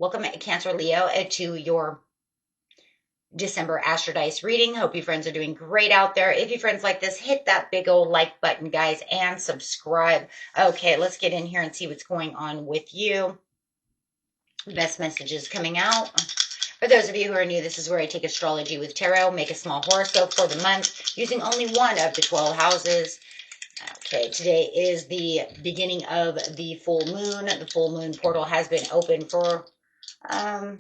Welcome, Cancer Leo, to your December Astro Dice reading. Hope you friends are doing great out there. If you friends like this, hit that big old like button, guys, and subscribe. Okay, let's get in here and see what's going on with you. Best messages coming out. For those of you who are new, this is where I take astrology with tarot, make a small horoscope for the month using only one of the 12 houses. Okay, today is the beginning of the full moon. The full moon portal has been open for, I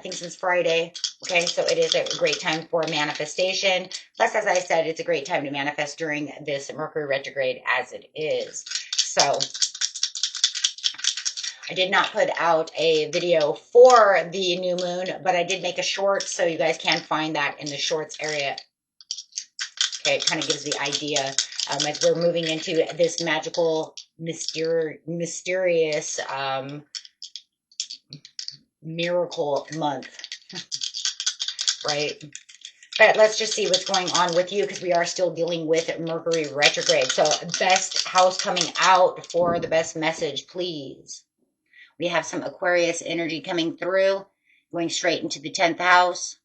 think since Friday. Okay, so it is a great time for manifestation. Plus, as I said, it's a great time to manifest during this Mercury retrograde as it is. So I did not put out a video for the new moon, but I did make a short, so you guys can find that in the shorts area. Okay, it kind of gives the idea as we're moving into this magical, mysterious miracle month, right? But let's just see what's going on with you because we are still dealing with Mercury retrograde. So best house coming out for the best message, please. We have some Aquarius energy coming through, going straight into the 10th house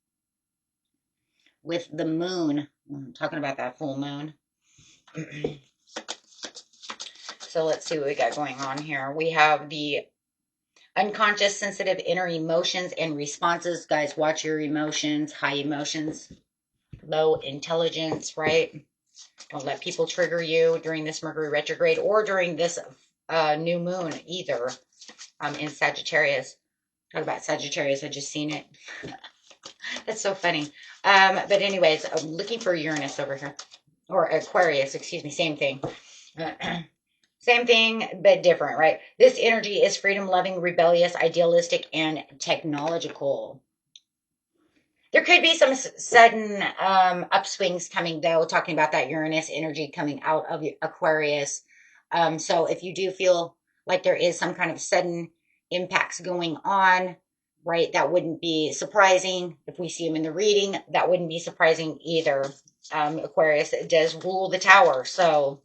with the moon. I'm talking about that full moon. So let's see what we got going on here. We have the unconscious, sensitive inner emotions and responses. Guys, watch your emotions, high emotions, low intelligence, right? Don't let people trigger you during this Mercury retrograde or during this new moon either in Sagittarius. Talk about Sagittarius, I just seen it. That's so funny. But anyways, I'm looking for Uranus over here. Or Aquarius, excuse me, same thing. Same thing, but different, right? This energy is freedom-loving, rebellious, idealistic, and technological. There could be some sudden upswings coming, though, talking about that Uranus energy coming out of Aquarius. So if you do feel like there is some kind of sudden impacts going on, right, that wouldn't be surprising. If we see them in the reading, that wouldn't be surprising either. Aquarius does rule the tower, so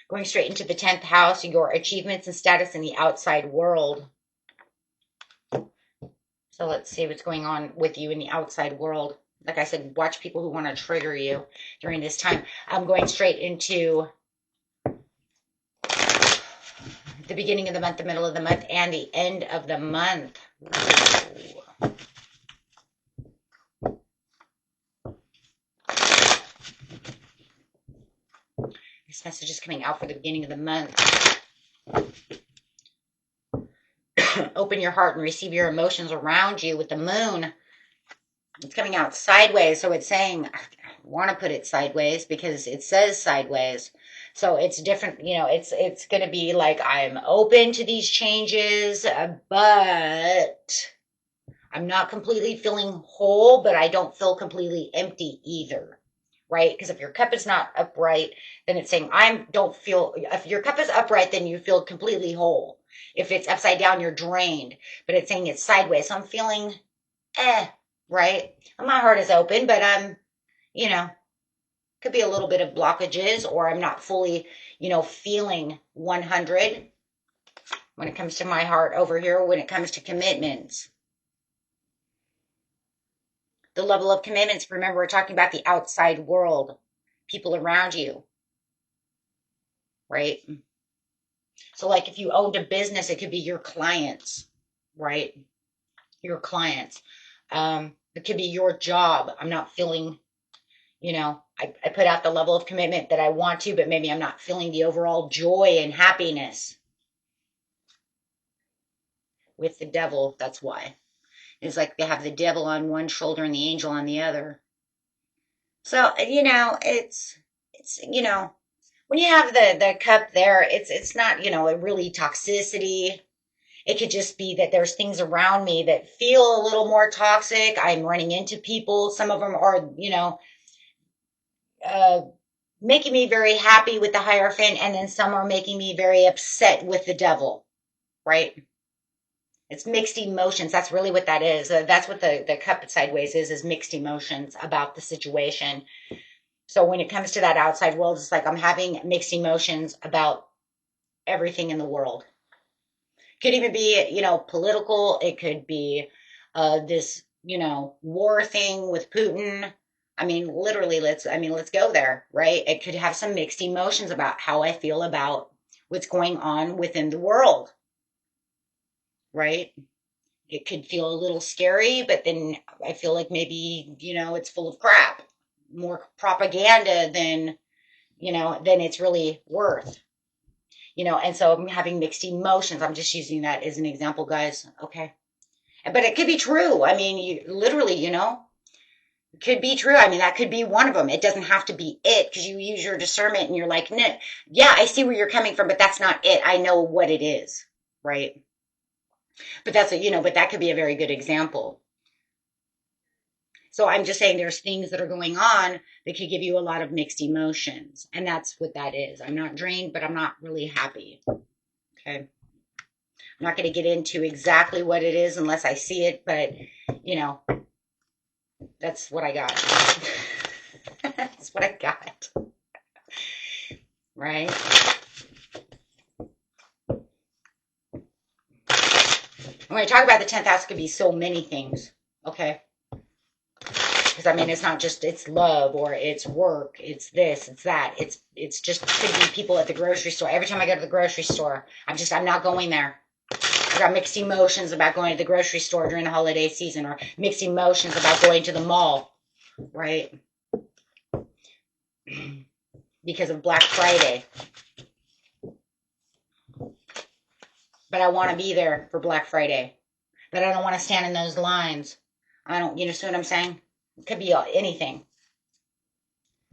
going straight into the 10th house, your achievements and status in the outside world. So let's see what's going on with you in the outside world. Like I said, watch people who want to trigger you during this time. I'm going straight into the beginning of the month, the middle of the month, and the end of the month. Ooh. This message is coming out for the beginning of the month. Open your heart and receive your emotions around you with the moon. It's coming out sideways, so it's saying, I want to put it sideways because it says sideways. So it's different, you know, it's going to be like, I'm open to these changes, but I'm not completely feeling whole, but I don't feel completely empty either. Right? Because if your cup is not upright, then it's saying if your cup is upright, then you feel completely whole. If it's upside down, you're drained, but it's saying it's sideways. So I'm feeling, right? My heart is open, but I'm, could be a little bit of blockages, or I'm not fully, feeling 100 when it comes to my heart over here, when it comes to commitments. The level of commitments, remember, we're talking about the outside world, people around you, right? So like if you owned a business, it could be your clients, right? Your clients. It could be your job. I'm not feeling, I put out the level of commitment that I want to, but maybe I'm not feeling the overall joy and happiness. With the devil, that's why. It's like they have the devil on one shoulder and the angel on the other. So, it's when you have the cup there, it's not, a really toxicity. It could just be that there's things around me that feel a little more toxic. I'm running into people. Some of them are, making me very happy with the Hierophant, and then some are making me very upset with the devil, right? It's mixed emotions. That's really what that is. That's what the cup sideways is mixed emotions about the situation. So when it comes to that outside world, it's like I'm having mixed emotions about everything in the world. Could even be, political. It could be this, war thing with Putin. I mean, literally, let's go there, right? It could have some mixed emotions about how I feel about what's going on within the world, right? It could feel a little scary, but then I feel like maybe, it's full of crap, more propaganda than it's really worth, and so I'm having mixed emotions. I'm just using that as an example, guys. Okay. But it could be true. I mean, literally, it could be true. I mean, that could be one of them. It doesn't have to be it because you use your discernment and you're like, no, yeah, I see where you're coming from, but that's not it. I know what it is, right? But but that could be a very good example. So I'm just saying there's things that are going on that could give you a lot of mixed emotions. And that's what that is. I'm not drained, but I'm not really happy. Okay. I'm not going to get into exactly what it is unless I see it, but that's what I got. That's what I got. Right? When I talk about the 10th house, it could be so many things. Okay. Because I mean, it's not just it's love or it's work, it's this, it's that. It's just could be people at the grocery store. Every time I go to the grocery store, I'm not going there. I got mixed emotions about going to the grocery store during the holiday season, or mixed emotions about going to the mall, right? Because of Black Friday. But I want to be there for Black Friday. But I don't want to stand in those lines. I don't, see what I'm saying? It could be anything.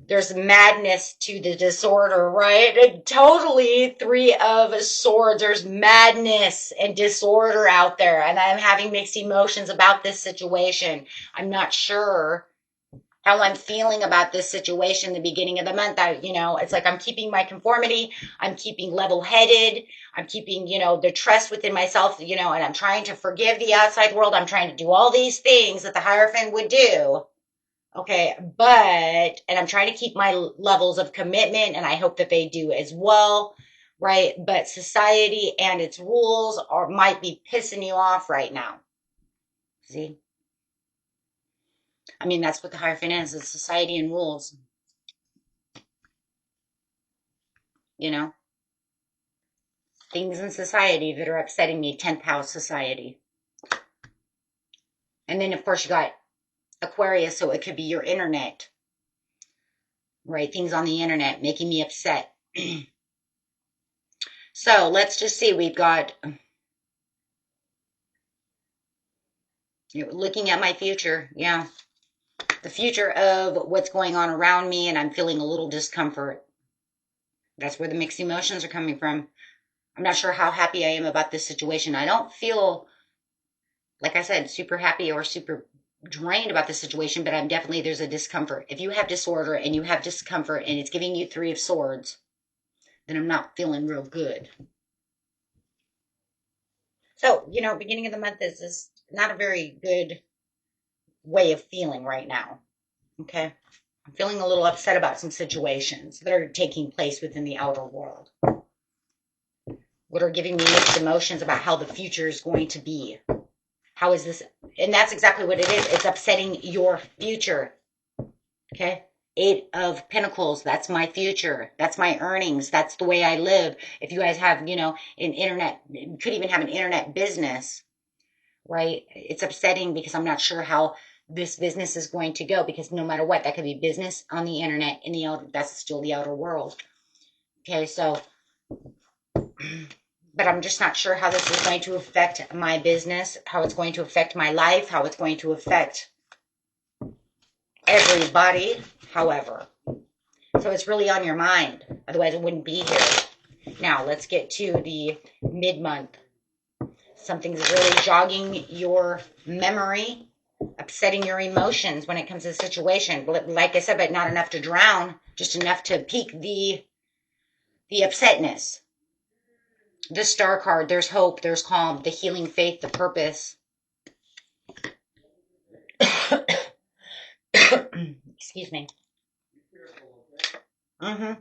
There's madness to the disorder, right? Totally, Three of Swords. There's madness and disorder out there, and I'm having mixed emotions about this situation. I'm not sure how I'm feeling about this situation the beginning of the month. It's like I'm keeping my conformity. I'm keeping level-headed. I'm keeping, the trust within myself, and I'm trying to forgive the outside world. I'm trying to do all these things that the Hierophant would do. Okay, and I'm trying to keep my levels of commitment, and I hope that they do as well, right? But society and its rules might be pissing you off right now. See? I mean, that's what the Hierophant is society and rules, things in society that are upsetting me, 10th house society. And then, of course, you got Aquarius, so it could be your internet, right? Things on the internet making me upset. So let's just see. We've got looking at my future. Yeah. The future of what's going on around me, and I'm feeling a little discomfort. That's where the mixed emotions are coming from. I'm not sure how happy I am about this situation. I don't feel, like I said, super happy or super drained about the situation, but there's a discomfort. If you have disorder and you have discomfort and it's giving you Three of Swords, then I'm not feeling real good. So, beginning of the month is not a very good way of feeling right now. Okay. I'm feeling a little upset about some situations that are taking place within the outer world. What are giving me mixed emotions about how the future is going to be. How is this? And that's exactly what it is. It's upsetting your future. Okay. 8 of Pentacles. That's my future. That's my earnings. That's the way I live. If you guys have, an internet, you could even have an internet business, right? It's upsetting because I'm not sure how this business is going to go, because no matter what, that could be business on the internet in the outer, that's still the outer world. Okay. So, but I'm just not sure how this is going to affect my business, how it's going to affect my life, how it's going to affect everybody, however. So it's really on your mind. Otherwise, it wouldn't be here. Now, let's get to the mid-month. Something's really jogging your memory, upsetting your emotions when it comes to the situation. Like I said, but not enough to drown, just enough to pique the upsetness. The Star card, there's hope, there's calm, the healing faith, the purpose. Excuse me. Mm-hmm.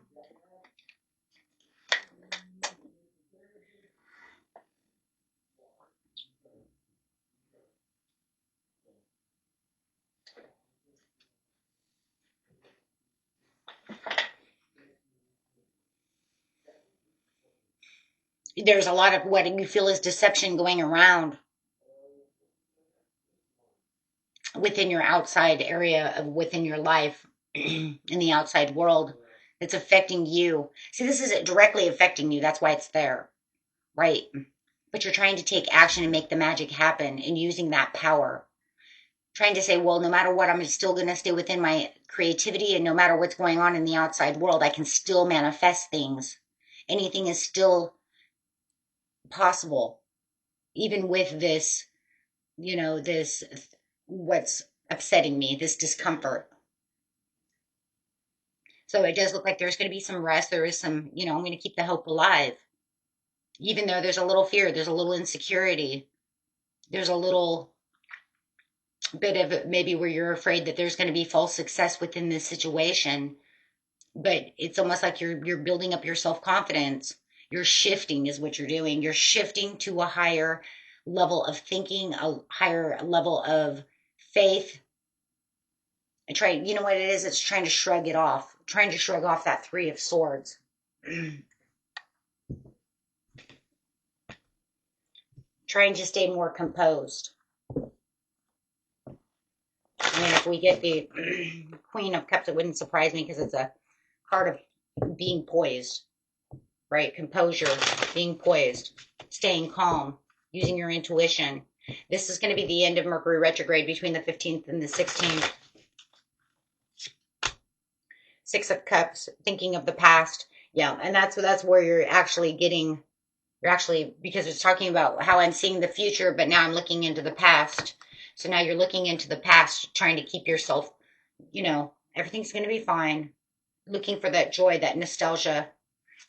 There's a lot of what you feel is deception going around within your outside area of within your life in the outside world that's affecting you. See, this is directly affecting you. That's why it's there, right? But you're trying to take action and make the magic happen and using that power. Trying to say, well, no matter what, I'm still going to stay within my creativity, and no matter what's going on in the outside world, I can still manifest things. Anything is still possible, even with this, this, what's upsetting me, this discomfort. So it does look like there's going to be some rest. There is some, I'm going to keep the hope alive. Even though there's a little fear, there's a little insecurity, there's a little bit of maybe where you're afraid that there's going to be false success within this situation. But it's almost like you're building up your self-confidence. You're shifting is what you're doing. You're shifting to a higher level of thinking, a higher level of faith. And you know what it is? It's trying to shrug it off, trying to shrug off that Three of Swords. Trying to stay more composed. I mean, if we get the Queen of Cups, it wouldn't surprise me because it's a card of being poised, right? Composure, being poised, staying calm, using your intuition. This is going to be the end of Mercury retrograde between the 15th and the 16th. Six of Cups, thinking of the past. Yeah, and that's where you're actually because it's talking about how I'm seeing the future, but now I'm looking into the past. So now you're looking into the past, trying to keep yourself, everything's going to be fine. Looking for that joy, that nostalgia,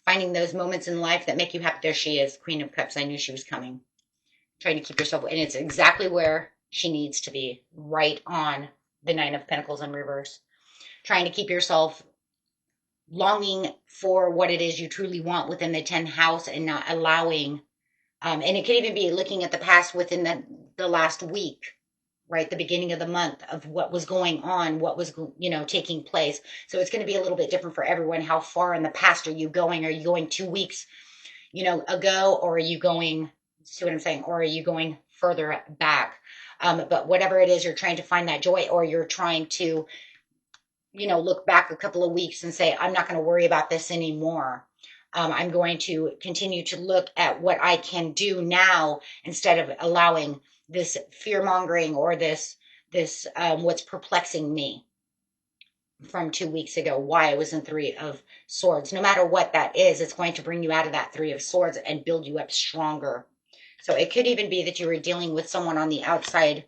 finding those moments in life that make you happy. There she is, Queen of Cups. I knew she was coming. Trying to keep yourself, and it's exactly where she needs to be, right on the Nine of Pentacles in reverse. Trying to keep yourself longing for what it is you truly want within the 10th house and not allowing, and it could even be looking at the past within the last week, right? The beginning of the month of what was going on, what was, taking place. So it's going to be a little bit different for everyone. How far in the past are you going? Are you going 2 weeks, ago, or are you going, see what I'm saying? Or are you going further back? But whatever it is, you're trying to find that joy, or you're trying to, look back a couple of weeks and say, I'm not going to worry about this anymore. I'm going to continue to look at what I can do now instead of allowing this fear mongering or this what's perplexing me from 2 weeks ago, why I was in Three of Swords. No matter what that is, it's going to bring you out of that Three of Swords and build you up stronger. So it could even be that you were dealing with someone on the outside,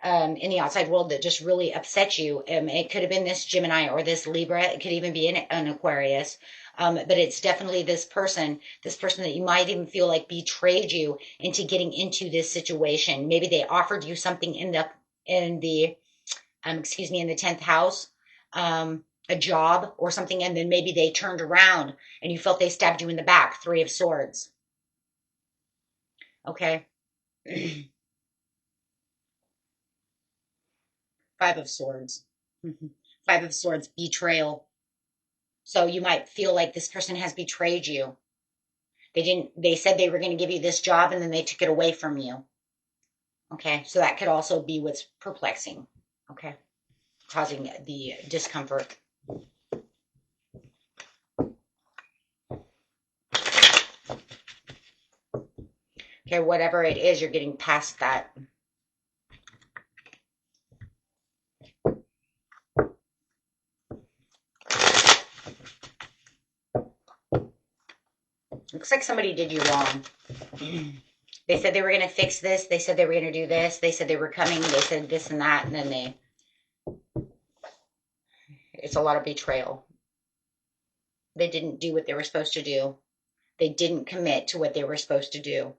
in the outside world, that just really upset you. It could have been this Gemini or this Libra. It could even be an Aquarius. But it's definitely this person that you might even feel like betrayed you into getting into this situation. Maybe they offered you something in the in the 10th house, a job or something, and then maybe they turned around and you felt they stabbed you in the back. Three of Swords. Okay. Five of Swords. Five of Swords, betrayal. So you might feel like this person has betrayed you. They said they were going to give you this job and then they took it away from you. Okay. So that could also be what's perplexing. Okay. Causing the discomfort. Okay. Whatever it is, you're getting past that. Looks like somebody did you wrong. They said they were going to fix this. They said they were going to do this. They said they were coming. They said this and that. And then it's a lot of betrayal. They didn't do what they were supposed to do. They didn't commit to what they were supposed to do.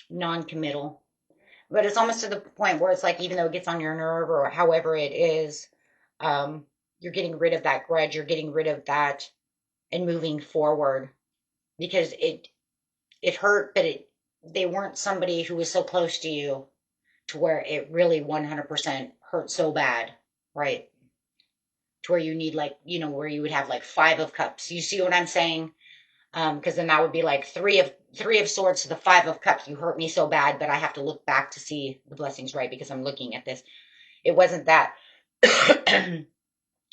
Non-committal. But it's almost to the point where it's like, even though it gets on your nerve or however it is, you're getting rid of that grudge. You're getting rid of that and moving forward, because it hurt, but they weren't somebody who was so close to you to where it really 100% hurt so bad, right? to where you need like, where you would have like 5 of cups. You see what I'm saying? Because then that would be like three of swords to the 5 of cups. You hurt me so bad, but I have to look back to see the blessings, right? Because I'm looking at this. It wasn't that.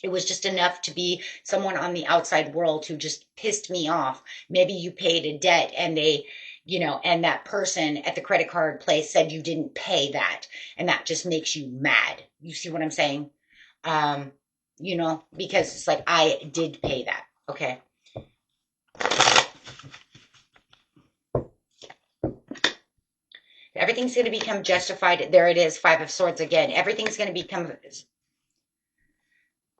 It was just enough to be someone on the outside world who just pissed me off. Maybe you paid a debt and and that person at the credit card place said you didn't pay that. And that just makes you mad. You see what I'm saying? Um, because it's like, I did pay that. Okay. Everything's going to become justified. There it is, 5 of Swords again. Everything's going to become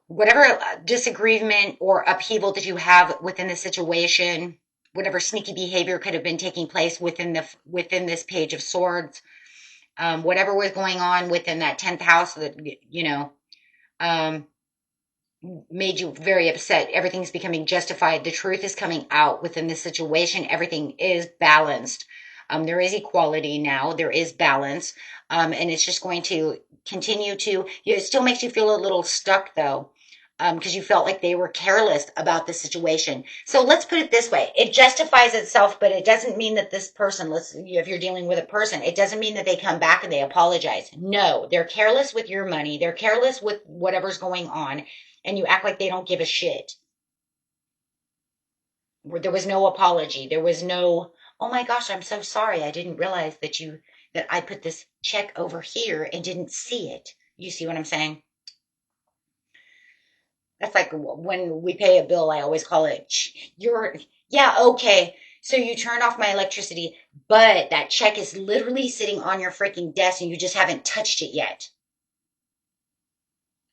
whatever disagreement or upheaval that you have within the situation, whatever sneaky behavior could have been taking place within this Page of Swords, whatever was going on within that 10th house that um, made you very upset. Everything's becoming justified. The truth is coming out within this situation. Everything is balanced. There is equality now. There is balance. And it's just going to continue to, it still makes you feel a little stuck though. Because you felt like they were careless about the situation. So let's put it this way. It justifies itself, but it doesn't mean that this person, if you're dealing with a person, it doesn't mean that they come back and they apologize. No, they're careless with your money. They're careless with whatever's going on. And you act like they don't give a shit. There was no apology. There was no, oh my gosh, I'm so sorry. I didn't realize that I put this check over here and didn't see it. You see what I'm saying? That's like when we pay a bill, I always call it, yeah, okay. So you turned off my electricity, but that check is literally sitting on your freaking desk and you just haven't touched it yet.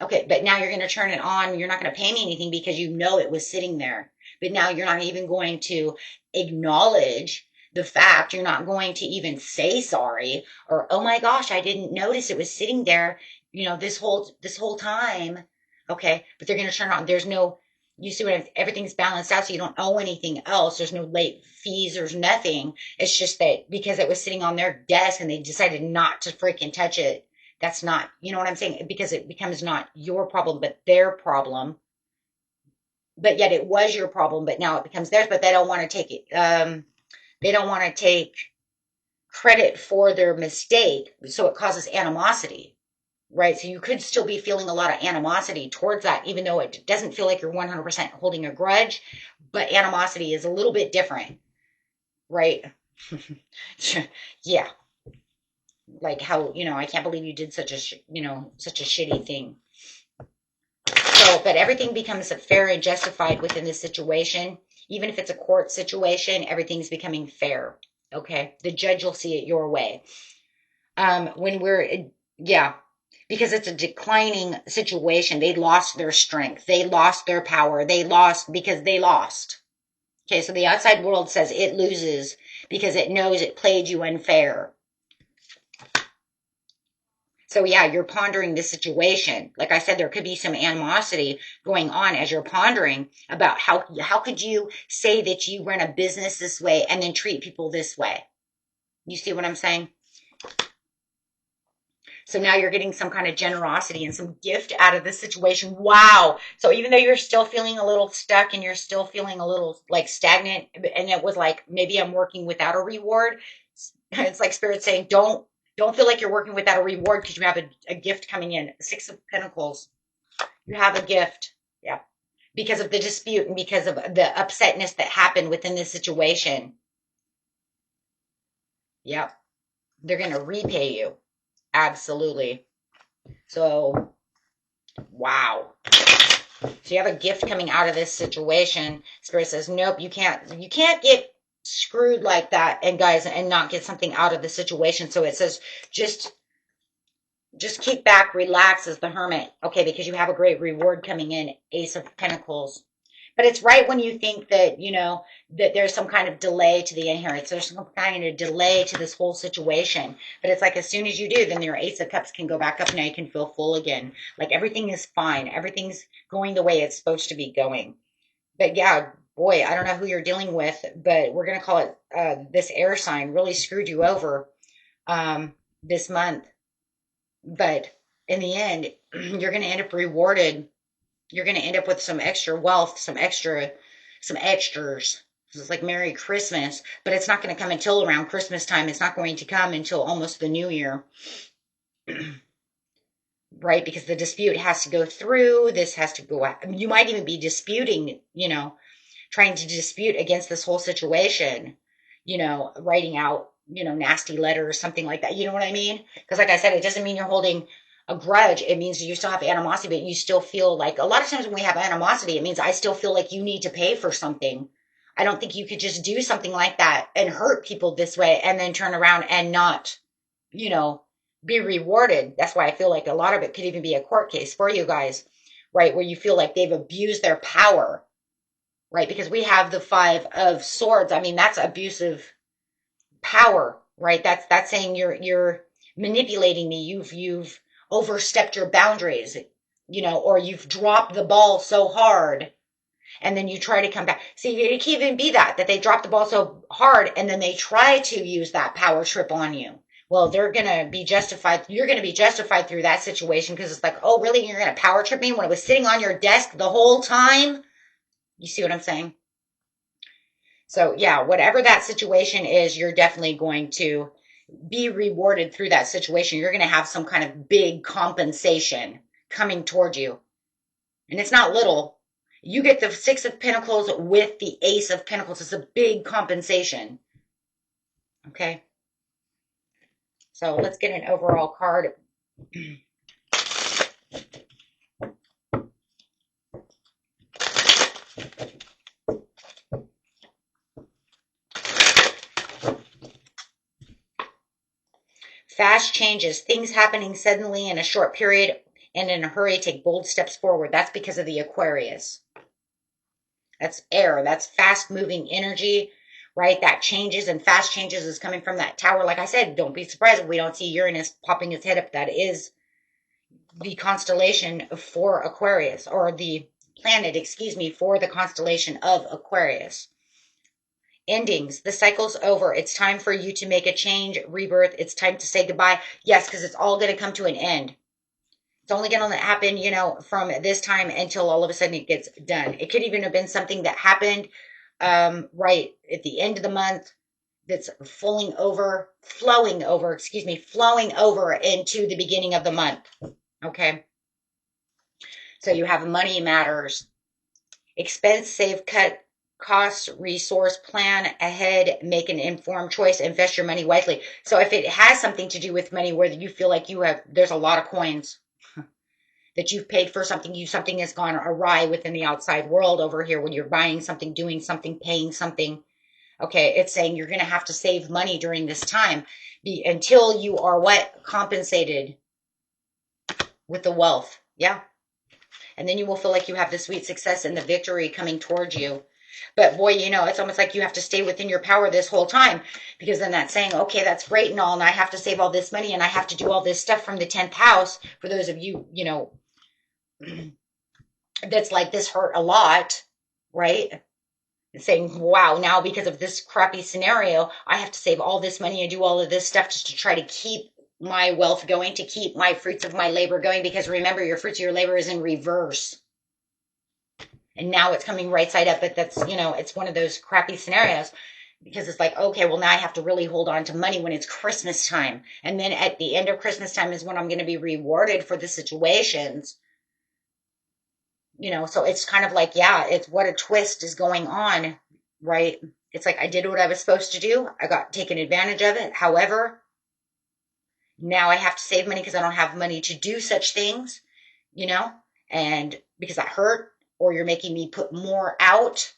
Okay, but now you're going to turn it on. You're not going to pay me anything because you know it was sitting there. But now you're not even going to acknowledge the fact. You're not going to even say sorry or, oh my gosh, I didn't notice it was sitting there, this whole time. Okay, but they're going to turn it on. There's no, you see what everything's balanced out, so you don't owe anything else. There's no late fees. There's nothing. It's just that because it was sitting on their desk and they decided not to freaking touch it. That's not, you know what I'm saying? Because it becomes not your problem, but their problem. But yet it was your problem, but now it becomes theirs. But they don't want to take it. They don't want to take credit for their mistake, so it causes animosity, right? So you could still be feeling a lot of animosity towards that, even though it doesn't feel like you're 100% holding a grudge. But animosity is a little bit different, right? Yeah. Like how, I can't believe you did such a shitty thing. So, but everything becomes fair and justified within this situation. Even if it's a court situation, everything's becoming fair. Okay. The judge will see it your way. Yeah, because it's a declining situation. They lost their strength. They lost their power. They lost because they lost. Okay. So the outside world says it loses because it knows it played you unfair. So yeah, you're pondering the situation. Like I said, there could be some animosity going on as you're pondering about how could you say that you run a business this way and then treat people this way? You see what I'm saying? So now you're getting some kind of generosity and some gift out of this situation. Wow. So even though you're still feeling a little stuck and you're still feeling a little like stagnant, and it was like, maybe I'm working without a reward. It's like Spirit saying, don't feel like you're working without a reward because you have a gift coming in. 6 of Pentacles. You have a gift. Yeah. Because of the dispute and because of the upsetness that happened within this situation. Yep. They're going to repay you. Absolutely. So, wow. So you have a gift coming out of this situation. Spirit says, nope, you can't get screwed like that, and guys, and not get something out of the situation. So it says, just kick back, relax as the Hermit. Okay, because you have a great reward coming in. Ace of Pentacles. But it's right when you think that, that there's some kind of delay to the inheritance. There's some kind of delay to this whole situation. But it's like as soon as you do, then your Ace of Cups can go back up. Now you can feel full again. Like everything is fine. Everything's going the way it's supposed to be going. But yeah, boy, I don't know who you're dealing with, but we're going to call it this air sign really screwed you over this month. But in the end, you're going to end up rewarded You're going to end up with some extra wealth, some extras. It's like Merry Christmas, but it's not going to come until around Christmas time. It's not going to come until almost the new year. Right? Because the dispute has to go through. This has to go out. You might even be disputing, trying to dispute against this whole situation, writing out, nasty letters, something like that. You know what I mean? Because like I said, it doesn't mean you're holding a grudge. It means you still have animosity, but you still feel like a lot of times when we have animosity, it means I still feel like you need to pay for something. I don't think you could just do something like that and hurt people this way and then turn around and not, be rewarded. That's why I feel like a lot of it could even be a court case for you guys, right? Where you feel like they've abused their power, right? Because we have the 5 of Swords. I mean, that's abusive power, right? That's saying you're manipulating me. You've overstepped your boundaries, or you've dropped the ball so hard and then you try to come back. See, it can even be that they dropped the ball so hard and then they try to use that power trip on you. Well, they're going to be justified. You're going to be justified through that situation because it's like, oh, really? You're going to power trip me when it was sitting on your desk the whole time? You see what I'm saying? So yeah, whatever that situation is, you're definitely going to be rewarded through that situation. You're going to have some kind of big compensation coming toward you. And it's not little. You get the 6 of Pentacles with the Ace of Pentacles. It's a big compensation. Okay. So let's get an overall card. Fast changes, things happening suddenly in a short period and in a hurry, take bold steps forward. That's because of the Aquarius. That's air. That's fast moving energy, right? That changes, and fast changes is coming from that tower. Like I said, don't be surprised if we don't see Uranus popping his head up. That is the constellation for Aquarius, or the planet, excuse me, for the constellation of Aquarius. Endings. The cycle's over. It's time for you to make a change, rebirth. It's time to say goodbye. Yes, because it's all going to come to an end. It's only going to happen, from this time until all of a sudden it gets done. It could even have been something that happened right at the end of the month that's flowing over into the beginning of the month. Okay. So you have money matters. Expense, save, cut, cost, resource, plan ahead, make an informed choice, invest your money wisely. So if it has something to do with money where you feel like there's a lot of coins that you've paid for something has gone awry within the outside world over here when you're buying something, doing something, paying something. Okay, it's saying you're going to have to save money during this time until you are compensated with the wealth. Yeah. And then you will feel like you have the sweet success and the victory coming towards you. But boy, it's almost like you have to stay within your power this whole time, because then that's saying, okay, that's great and all, and I have to save all this money and I have to do all this stuff from the 10th house. For those of you, that's like, this hurt a lot, right? And saying, wow, now because of this crappy scenario, I have to save all this money and do all of this stuff just to try to keep my wealth going, to keep my fruits of my labor going. Because remember, your fruits of your labor is in reverse. And now it's coming right side up, but that's, it's one of those crappy scenarios, because it's like, okay, well, now I have to really hold on to money when it's Christmas time. And then at the end of Christmas time is when I'm going to be rewarded for the situations. So it's kind of like, yeah, it's what a twist is going on, right? It's like I did what I was supposed to do. I got taken advantage of it. However, now I have to save money because I don't have money to do such things, and because that hurt, or you're making me put more out,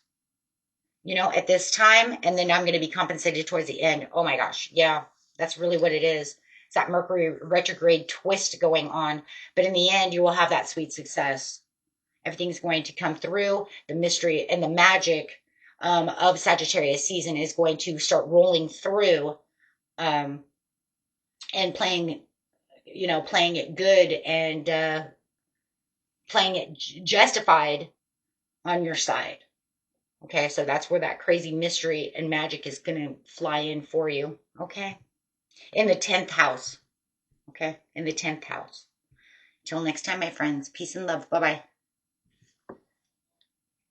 at this time. And then I'm going to be compensated towards the end. Oh my gosh. Yeah, that's really what it is. It's that Mercury retrograde twist going on. But in the end, you will have that sweet success. Everything's going to come through. The mystery and the magic of Sagittarius season is going to start rolling through, and playing it good, and playing it justified on your side. Okay, so that's where that crazy mystery and magic is going to fly in for you. Okay, in the 10th house. Okay, in the 10th house. Till next time, my friends. Peace and love. Bye-bye.